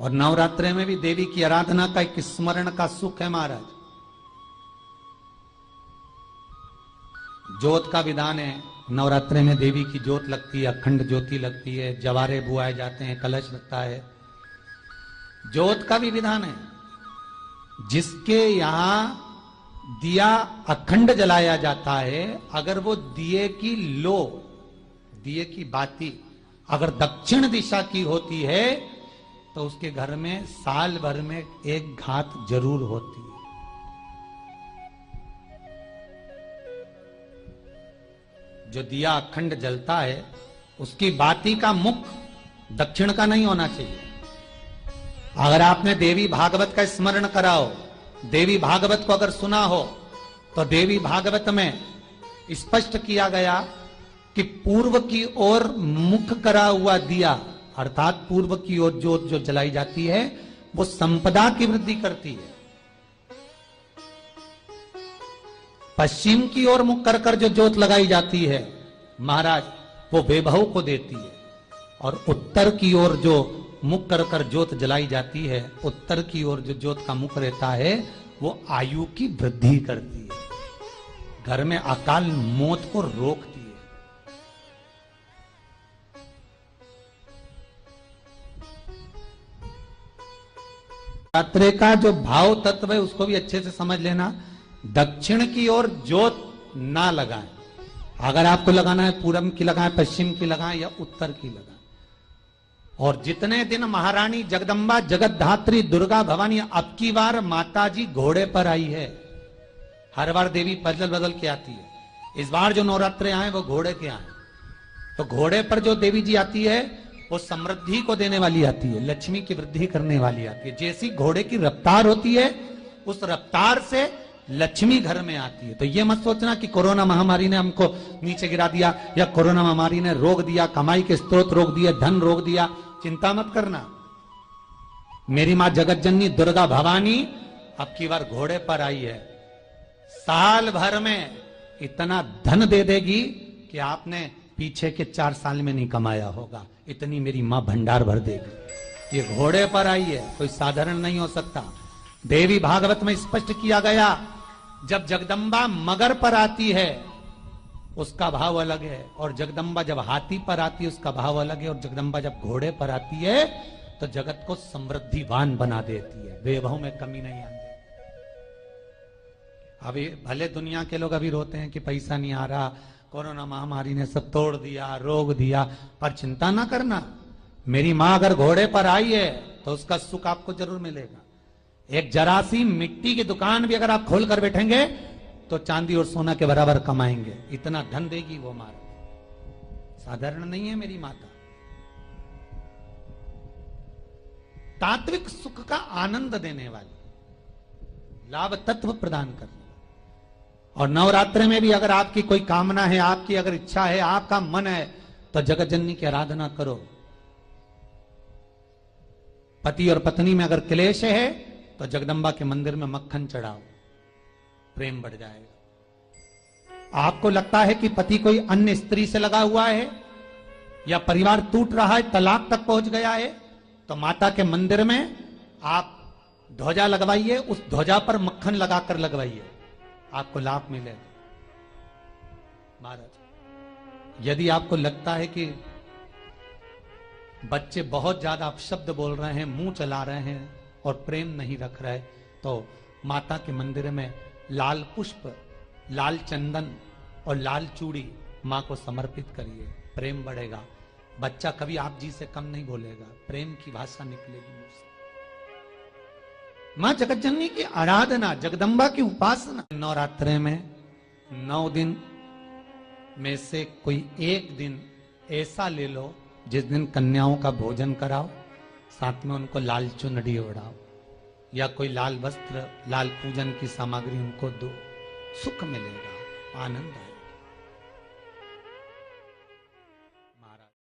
और नवरात्रे में भी देवी की आराधना का एक स्मरण का सुख है महाराज। ज्योत का विधान है, नवरात्रे में देवी की ज्योत लगती है, अखंड ज्योति लगती है, जवारे बुआए जाते हैं, कलश लगता है। ज्योत का भी विधान है। जिसके यहां दिया अखंड जलाया जाता है, अगर वो दिए की लो, दिए की बाती अगर दक्षिण दिशा की होती है तो उसके घर में साल भर में एक घात जरूर होती है। जो दिया अखंड जलता है उसकी बाती का मुख दक्षिण का नहीं होना चाहिए। अगर आपने देवी भागवत का स्मरण कराओ, देवी भागवत को अगर सुना हो, तो देवी भागवत में स्पष्ट किया गया कि पूर्व की ओर मुख करा हुआ दिया, अर्थात पूर्व की ओर ज्योत जो जलाई जाती है वो संपदा की वृद्धि करती है। पश्चिम की ओर मुख कर कर जो ज्योत लगाई जाती है महाराज, वो वैभव को देती है। और उत्तर की ओर जो मुख कर कर ज्योत जलाई जाती है, उत्तर की ओर जो ज्योत का मुख रहता है वो आयु की वृद्धि करती है, घर में अकाल मौत को रोकती है। नवरात्रे का जो भाव तत्व है उसको भी अच्छे से समझ लेना। दक्षिण की ओर ज्योत ना लगाएं। अगर आपको लगाना है पूरब की लगाएं, पश्चिम की लगाएं या उत्तर की लगाएं। और जितने दिन महारानी जगदम्बा जगतधात्री दुर्गा भवानी, अब की बार माताजी घोड़े पर आई है। हर बार देवी बदल बदल के आती है, इस बार जो नवरात्रे आए वो घोड़े के आए। तो घोड़े पर जो देवी जी आती है वो समृद्धि को देने वाली आती है, लक्ष्मी की वृद्धि करने वाली आती है। जैसी घोड़े की रफ्तार होती है उस रफ्तार से लक्ष्मी घर में आती है। तो ये मत सोचना कि कोरोना महामारी ने हमको नीचे गिरा दिया या कोरोना महामारी ने रोक दिया, कमाई के स्रोत रोक दिए, धन रोक दिया। चिंता मत करना। मेरी मां जगत जननी दुर्गा भवानी अब की बार घोड़े पर आई है। साल भर में इतना धन दे देगी कि आपने पीछे के 4 साल में नहीं कमाया होगा, इतनी मेरी मां भंडार भर देगी। ये घोड़े पर आई है, कोई साधारण नहीं हो सकता। देवी भागवत में स्पष्ट किया गया, जब जगदम्बा मगर पर आती है उसका भाव अलग है, और जगदम्बा जब हाथी पर आती है उसका भाव अलग है, और जगदम्बा जब घोड़े पर आती है तो जगत को समृद्धिवान बना देती है, वैभव में कमी नहीं आती। अभी भले दुनिया के लोग अभी रोते हैं कि पैसा नहीं आ रहा, कोरोना महामारी ने सब तोड़ दिया, रोक दिया, पर चिंता ना करना। मेरी मां अगर घोड़े पर आई है तो उसका सुख आपको जरूर मिलेगा। एक जरासी मिट्टी की दुकान भी अगर आप खोल कर बैठेंगे तो चांदी और सोना के बराबर कमाएंगे, इतना धन देगी वो मारा। साधारण नहीं है मेरी माता। तात्विक सुख का आनंद देने वाली, लाभ तत्व प्रदान करने। और नवरात्रे में भी अगर आपकी कोई कामना है, आपकी अगर इच्छा है, आपका मन है, तो जगत जननी की आराधना करो। पति और पत्नी में अगर क्लेश है तो जगदम्बा के मंदिर में मक्खन चढ़ाओ, प्रेम बढ़ जाएगा। आपको लगता है कि पति कोई अन्य स्त्री से लगा हुआ है या परिवार टूट रहा है, तलाक तक पहुंच गया है, तो माता के मंदिर में आप ध्वजा लगवाइए, उस ध्वजा पर मक्खन लगाकर लगवाइए, आपको लाभ मिलेगा। महाराज, यदि आपको लगता है कि बच्चे बहुत ज्यादा अपशब्द बोल रहे हैं, मुंह चला रहे हैं और प्रेम नहीं रख रहे, तो माता के मंदिर में लाल पुष्प, लाल चंदन और लाल चूड़ी मां को समर्पित करिए, प्रेम बढ़ेगा। बच्चा कभी आप जी से कम नहीं बोलेगा, प्रेम की भाषा निकलेगी मुझसे। मां जगत जननी की आराधना, जगदम्बा की उपासना। नवरात्रे में 9 दिन में से कोई एक दिन ऐसा ले लो जिस दिन कन्याओं का भोजन कराओ, साथ में उनको लाल चुनरी ओढ़ाओ या कोई लाल वस्त्र, लाल पूजन की सामग्री उनको दो, सुख मिलेगा, आनंद आएगा।